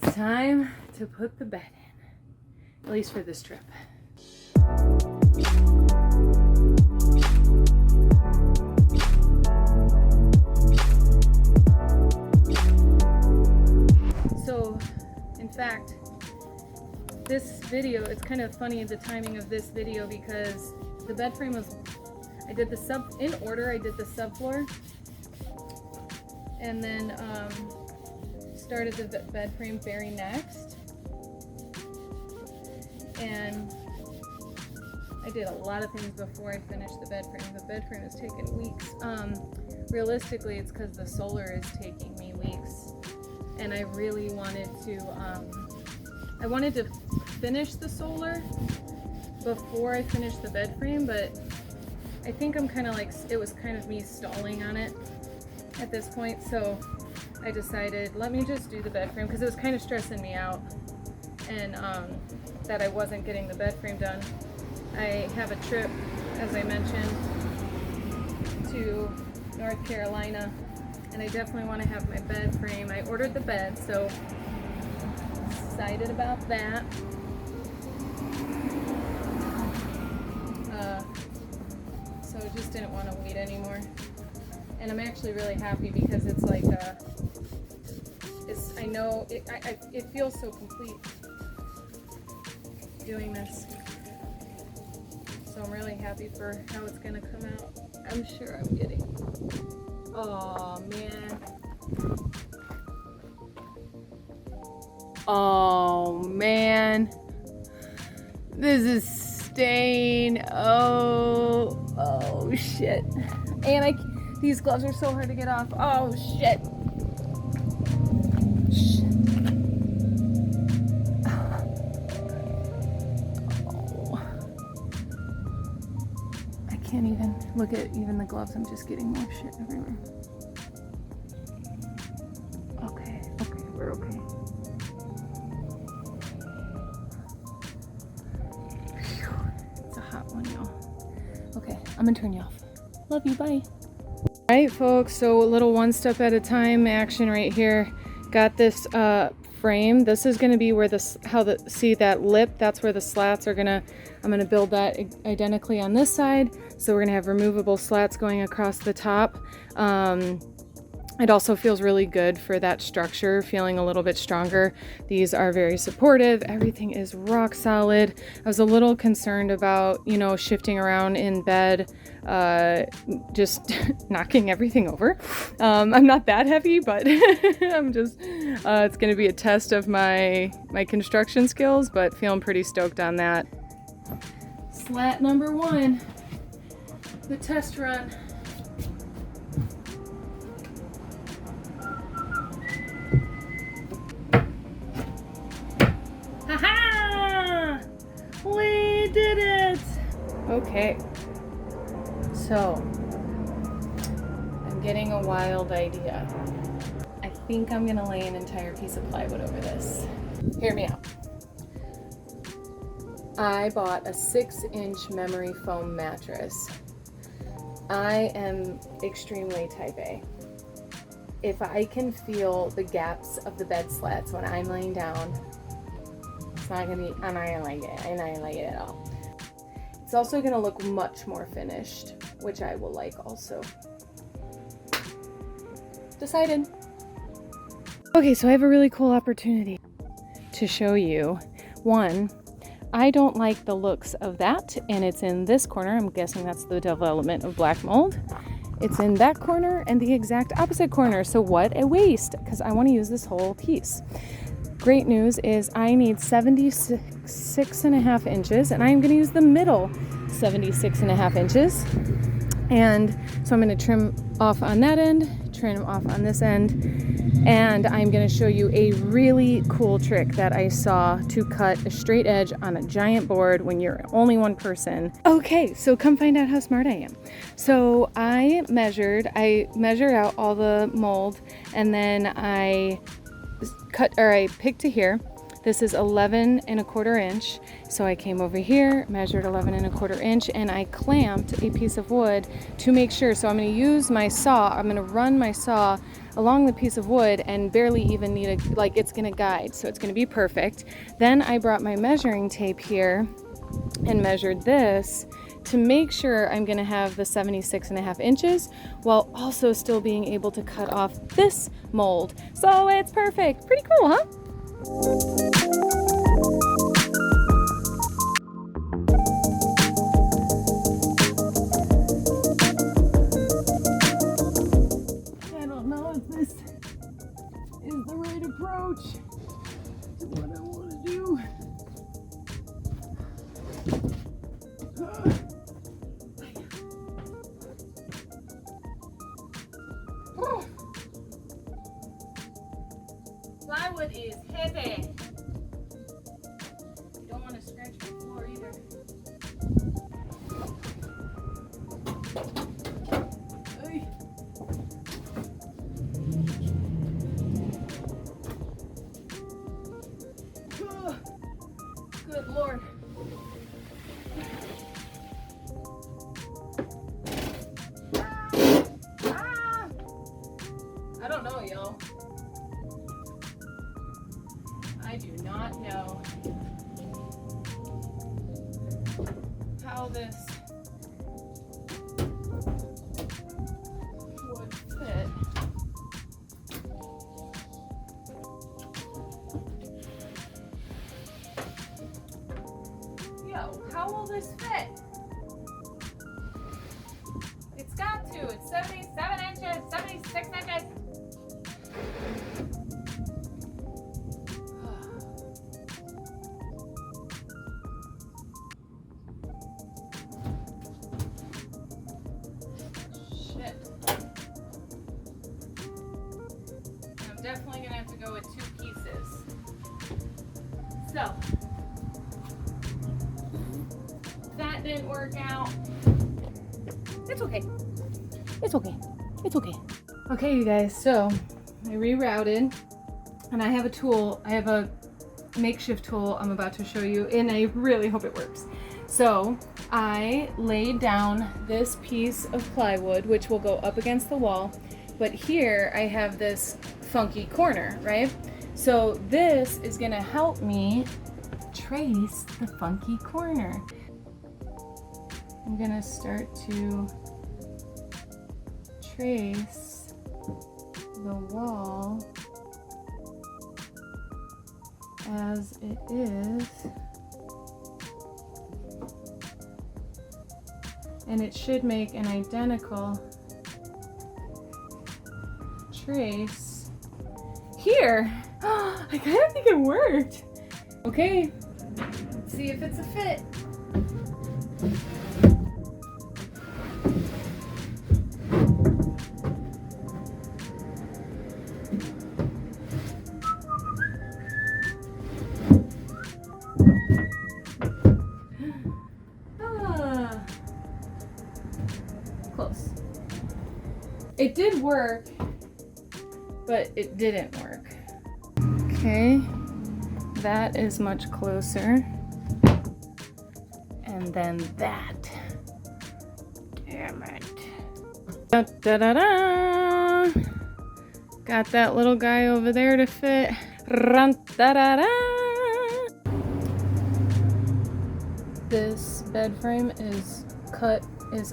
It's time to put the bed in, at least for this trip. So, in fact, this video, it's kind of funny the timing of this video because the bed frame was, I did the in order, I did the subfloor, and then started the bed frame very next. And I did a lot of things before I finished the bed frame. The bed frame has taken weeks. Realistically, it's because the solar is taking me weeks. And I really wanted to, finish the solar before I finished the bed frame, but I think I'm kind of like, it was kind of me stalling on it at this point. So I decided, let me just do the bed frame because it was kind of stressing me out, and that I wasn't getting the bed frame done. I have a trip, as I mentioned, to North Carolina, and I definitely want to have my bed frame. I ordered the bed, so excited about that. So I just didn't want to wait anymore. And I'm actually really happy because it's like, I know, it feels so complete doing this. So I'm really happy for how it's gonna come out. I'm sure I'm getting, oh man. Oh man. This is stain. Oh shit. And these gloves are so hard to get off. Oh shit. Can't even look at even the gloves. I'm just getting more shit everywhere. Okay, we're okay. Whew. It's a hot one, y'all. Okay, I'm gonna turn you off. Love you, bye. All right, folks, so a little one step at a time action right here. Got this frame. This is gonna be where see that lip, that's where the slats are I'm gonna build that identically on this side. So we're gonna have removable slats going across the top. It also feels really good for that structure, feeling a little bit stronger. These are very supportive. Everything is rock solid. I was a little concerned about, shifting around in bed, just knocking everything over. I'm not that heavy, but I'm just, it's gonna be a test of my construction skills, but feeling pretty stoked on that. Slat number 1, the test run. Haha! We did it! Okay, so I'm getting a wild idea. I think I'm gonna lay an entire piece of plywood over this. Hear me out. I bought a 6-inch memory foam mattress. I am extremely type A. If I can feel the gaps of the bed slats when I'm laying down, it's not gonna be, I'm not gonna like it. I'm not gonna like it at all. It's also gonna look much more finished, which I will like also. Decided. Okay, so I have a really cool opportunity to show you. One, I don't like the looks of that, and it's in this corner. I'm guessing that's the development of black mold. It's in that corner and the exact opposite corner. So what a waste, because I want to use this whole piece. Great news is I need 76.5 inches, and I'm going to use the middle 76.5 inches. And so I'm going to trim off on that end, trim off on this end, and I'm going to show you a really cool trick that I saw to cut a straight edge on a giant board when you're only one person. Okay, so come find out how smart I am. So I measure out all the mold, and then I picked to here. This is 11 1/4 inch. So I came over here, measured 11 1/4 inch, and I clamped a piece of wood to make sure. So I'm gonna use my saw, I'm gonna run my saw along the piece of wood and barely even need a, like it's gonna guide. So it's gonna be perfect. Then I brought my measuring tape here and measured this to make sure I'm gonna have the 76.5 inches while also still being able to cut off this mold. So it's perfect. Pretty cool, huh? I don't know if this is the right approach to what I want to do. Plywood is heavy. You don't want to scratch my floor either. Oy. Good Lord. I don't know, y'all. I do not know how this would fit. Yo, how will this fit? It's got to. It's 77 inches, 76 inches. Definitely gonna have to go with 2 pieces. So that didn't work out. It's okay. It's okay. It's okay. Okay, you guys, so I rerouted and I have a tool. I have a makeshift tool I'm about to show you and I really hope it works. So I laid down this piece of plywood, which will go up against the wall. But here I have this funky corner, right? So this is gonna help me trace the funky corner. I'm gonna start to trace the wall as it is. And it should make an identical trace here. I kind of think it worked. Okay, let's see if it's a fit. Close. It did work, but it didn't work. Okay, that is much closer. And then that. Damn it. Da, da, da, da. Got that little guy over there to fit. Run, da, da, da. This bed frame is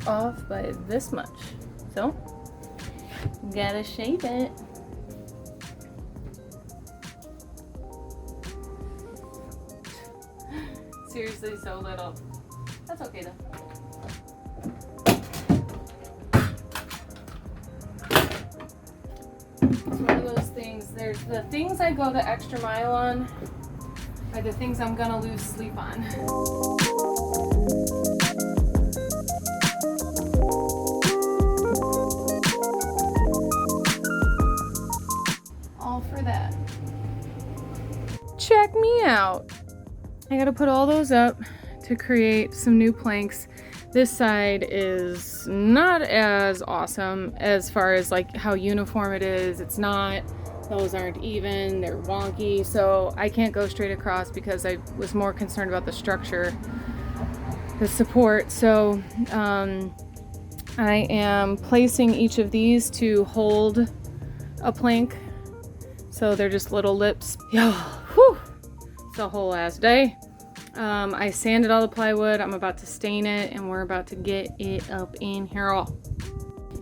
off by this much. So, gotta shape it. Seriously, so little. That's okay though. It's one of those things. There's the things I go the extra mile on are the things I'm gonna lose sleep on. All for that. Check me out. I gotta put all those up to create some new planks. This side is not as awesome as far as like how uniform it is. It's not those aren't even, they're wonky, so I can't go straight across because I was more concerned about the structure, the support. So I am placing each of these to hold a plank, so they're just little lips. Yeah, whew, it's a whole ass day. I sanded all the plywood. I'm about to stain it, and we're about to get it up in here.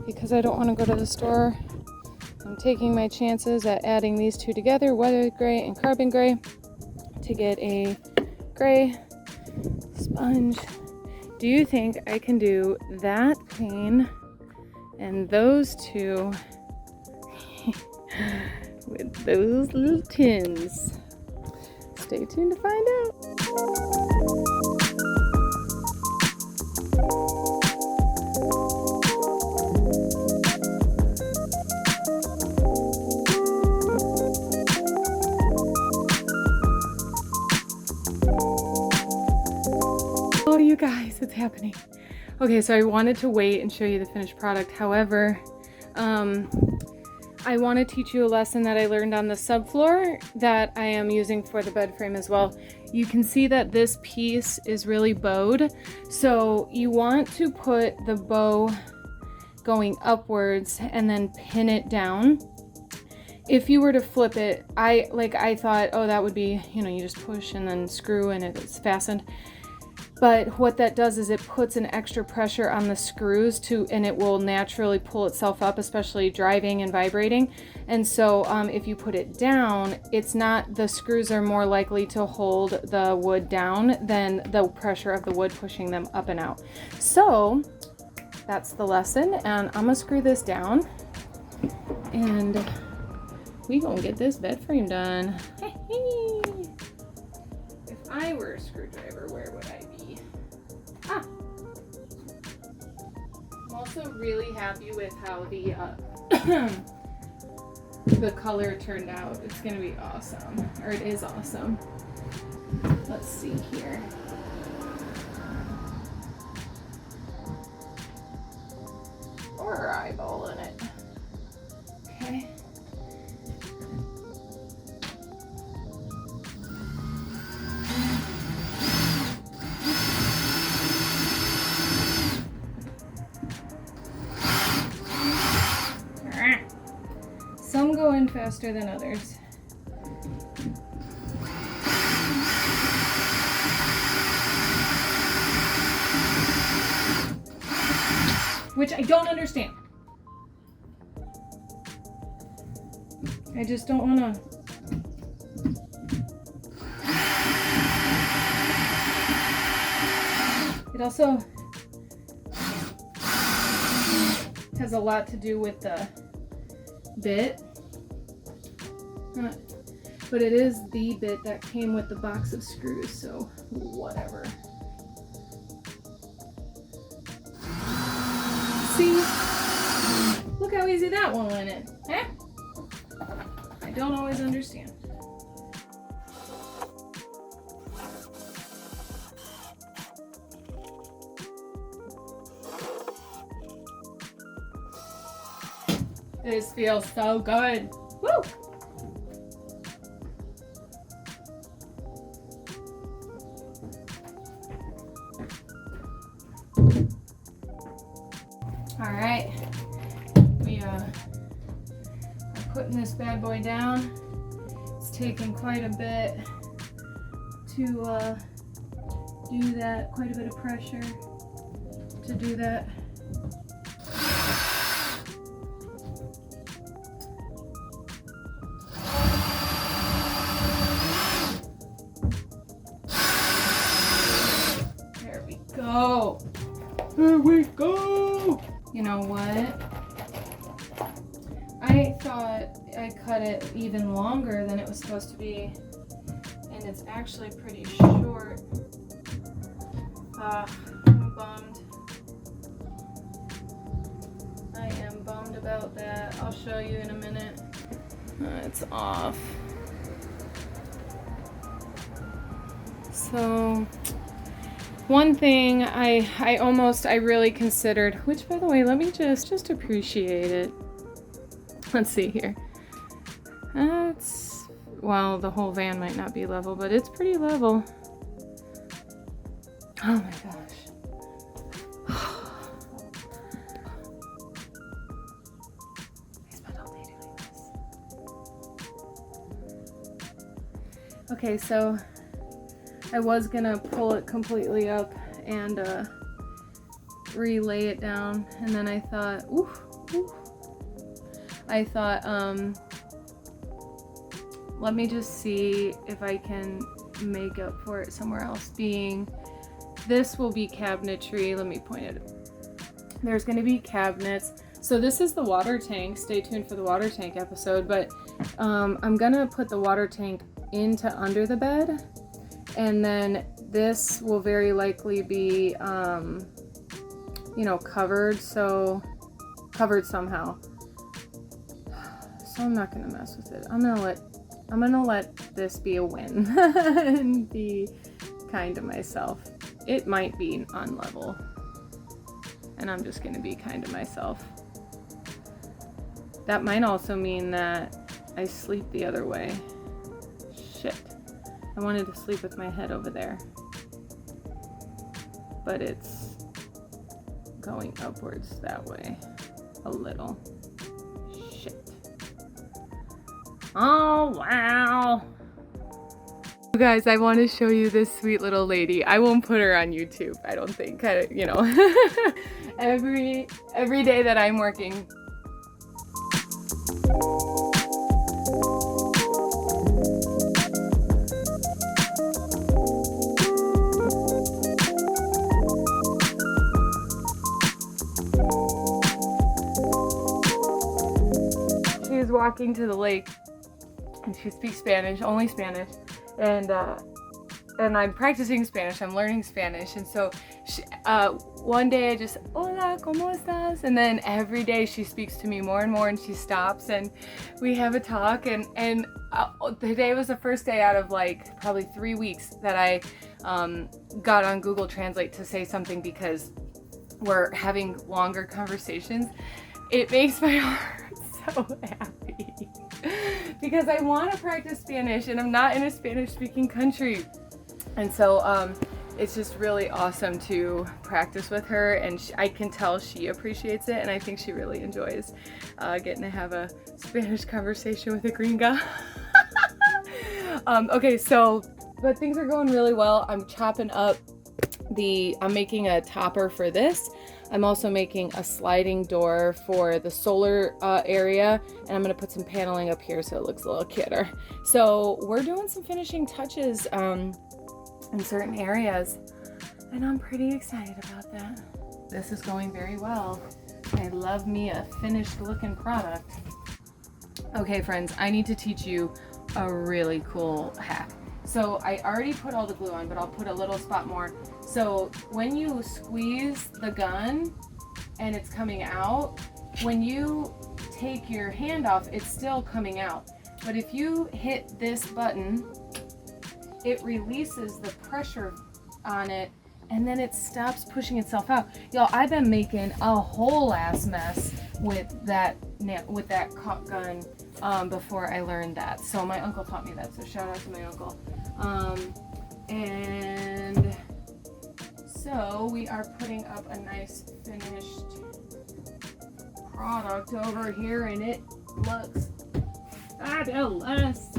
Because I don't want to go to the store, I'm taking my chances at adding these two together, weathered gray and carbon gray, to get a gray sponge. Do you think I can do that pane and those two with those little tins? Stay tuned to find out. Oh, you guys, it's happening. Okay, so I wanted to wait and show you the finished product. However, I want to teach you a lesson that I learned on the subfloor that I am using for the bed frame as well. You can see that this piece is really bowed. So you want to put the bow going upwards and then pin it down. If you were to flip it, I thought, oh, that would be, you just push and then screw and it's fastened. But what that does is it puts an extra pressure on the screws and it will naturally pull itself up, especially driving and vibrating. And so if you put it down, the screws are more likely to hold the wood down than the pressure of the wood pushing them up and out. So that's the lesson, and I'm gonna screw this down and we gonna get this bed frame done. If I were a screwdriver, where would I be? I'm also really happy with how the the color turned out. It's gonna be awesome, or it is awesome. Let's see here. Or eyeballing it. Okay. Some go in faster than others. Which I don't understand. I just don't want to. It also has a lot to do with the bit, but it is the bit that came with the box of screws, so whatever. See? Look how easy that one went in, huh? I don't always understand. This feels so good. Woo! All right, we are putting this bad boy down. It's taking quite a bit to do that, quite a bit of pressure to do that. Go. There we go. You know what? I thought I cut it even longer than it was supposed to be, and it's actually pretty short. I'm bummed. I am bummed about that. I'll show you in a minute. It's off. So one thing I really considered, which by the way, let me just appreciate it. Let's see here. It's, well, the whole van might not be level, but it's pretty level. Oh my gosh. I spent all day doing this. Okay, so I was gonna pull it completely up and relay it down, and then I thought, let me just see if I can make up for it somewhere else. Being this will be cabinetry. Let me point it. There's going to be cabinets. So this is the water tank. Stay tuned for the water tank episode. But I'm going to put the water tank into under the bed. And then this will very likely be, you know, covered. So covered somehow. So I'm not going to mess with it. I'm gonna let this be a win and be kind to myself. It might be unlevel, and I'm just gonna be kind to myself. That might also mean that I sleep the other way. Shit. I wanted to sleep with my head over there, but it's going upwards that way a little. Shit. Oh, wow. You guys, I want to show you this sweet little lady. I won't put her on YouTube, I don't think. You know, every day that I'm working. She's walking to the lake. And she speaks Spanish, only Spanish, and I'm practicing Spanish. I'm learning Spanish, and so she, one day I just hola, cómo estás, and then every day she speaks to me more and more, and she stops and we have a talk, and today was the first day out of like probably 3 weeks that I got on Google Translate to say something, because we're having longer conversations. It makes my heart so happy. Because I want to practice Spanish, and I'm not in a Spanish-speaking country, and so it's just really awesome to practice with her, and I can tell she appreciates it, and I think she really enjoys getting to have a Spanish conversation with a gringa. Okay, so, but things are going really well. I'm chopping up I'm making a topper for this. I'm also making a sliding door for the solar area, and I'm going to put some paneling up here so it looks a little cuter. So we're doing some finishing touches in certain areas, and I'm pretty excited about that. This is going very well. I love me a finished looking product. Okay friends, I need to teach you a really cool hack. So I already put all the glue on, but I'll put a little spot more. So when you squeeze the gun and it's coming out, when you take your hand off, it's still coming out. But if you hit this button, it releases the pressure on it, and then it stops pushing itself out. Y'all, I've been making a whole ass mess with that caulk gun before I learned that. So my uncle taught me that, so shout out to my uncle. And so we are putting up a nice finished product over here, and it looks fabulous.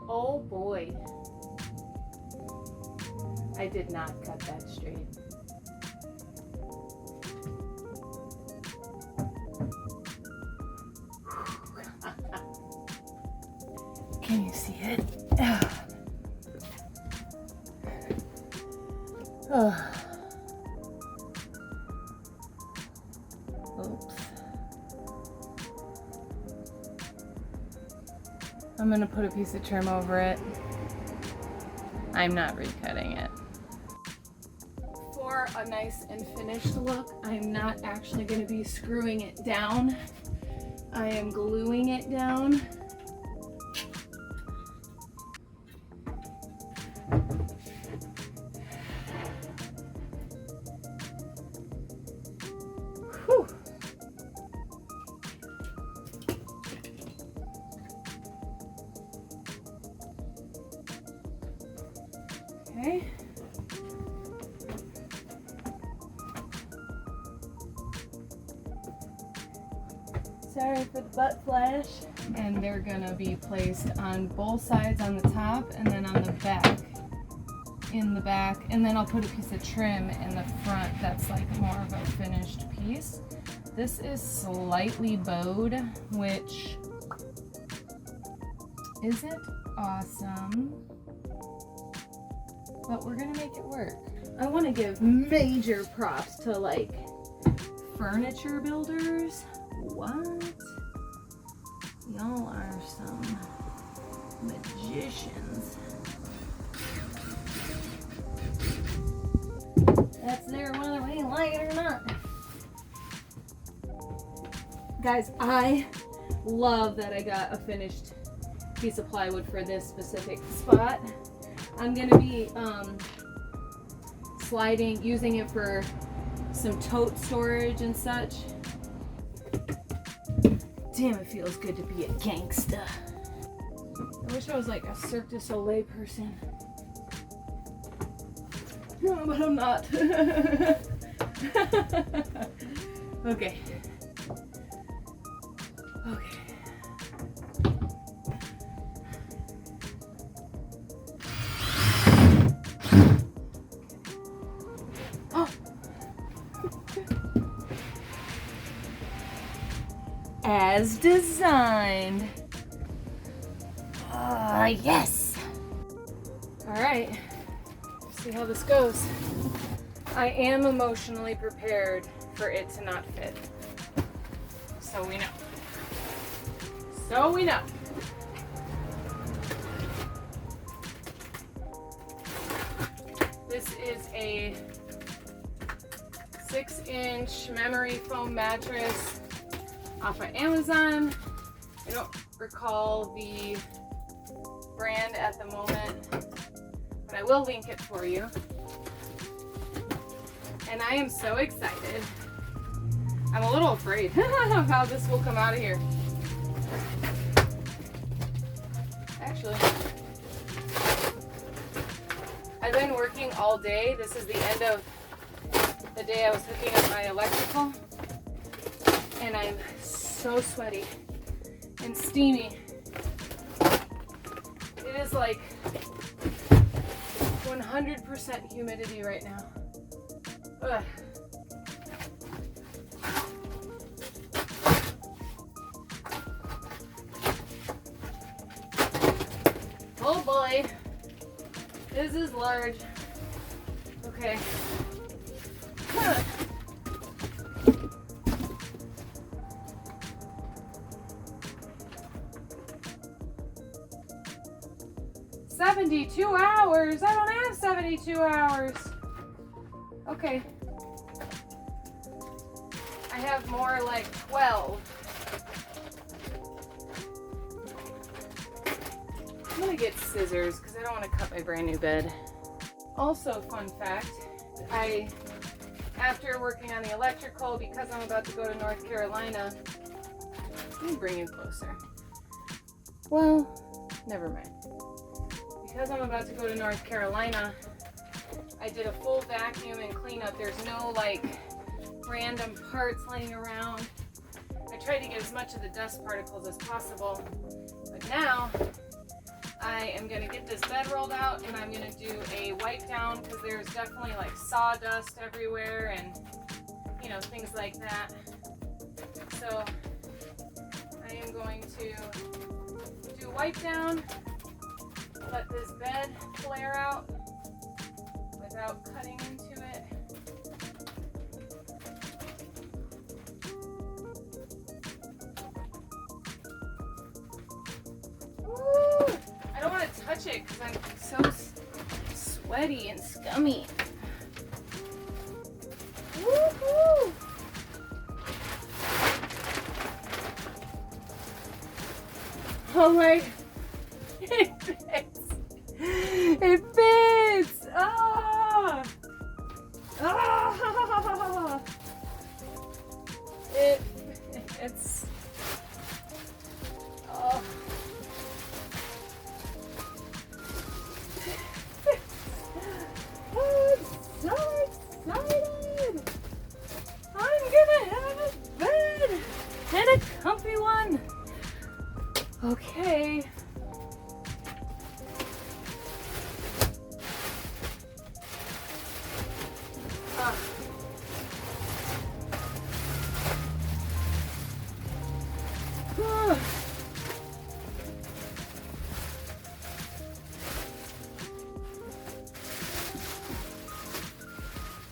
Oh boy, I did not cut that straight. Can you see it? Oh. Oops. I'm gonna put a piece of trim over it. I'm not recutting it. For a a nice and finished look. I'm not actually going to be screwing it down. I am gluing it down. Whew. Okay. Sorry for the butt flash. And they're gonna be placed on both sides on the top and then on the back. In the back. And then I'll put a piece of trim in the front that's like more of a finished piece. This is slightly bowed, which isn't awesome. But we're gonna make it work. I wanna give major props to like furniture builders. What? Y'all are some magicians. That's there whether we like it or not. Guys, I love that I got a finished piece of plywood for this specific spot. I'm gonna be using it for some tote storage and such. Damn, it feels good to be a gangsta. I wish I was like a Cirque du Soleil person. No, but I'm not. Okay. Okay. Oh. As designed. Yes. All right. See how this goes. I am emotionally prepared for it to not fit. So we know. So we know. This is a 6-inch memory foam mattress off of Amazon. I don't recall the brand at the moment, but I will link it for you. And I am so excited. I'm a little afraid of how this will come out of here. Actually, I've been working all day. This is the end of the day I was hooking up my electrical, and I'm so sweaty and steamy. It is like 100% humidity right now. Ugh. Oh boy, this is large. Okay. Huh. $72 hours. I don't have 72 hours. Okay. I have more like 12. I'm gonna get scissors because I don't want to cut my brand new bed. Also, fun fact, after working on the electrical, because I'm about to go to North Carolina, let me bring you closer. Well, never mind. Because I'm about to go to North Carolina, I did a full vacuum and cleanup. There's no like random parts laying around. I tried to get as much of the dust particles as possible, but now I am gonna get this bed rolled out and I'm gonna do a wipe down because there's definitely like sawdust everywhere and you know, things like that. So I am going to do a wipe down, let this bed flare out without cutting into it. Woo! I don't want to touch it because I'm so sweaty and scummy. Oh my, it fits. It fits. Ah. Ah. It's. Oh. I'm so excited. I'm gonna have a bed and a comfy one. Okay.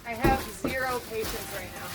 I have zero patience right now.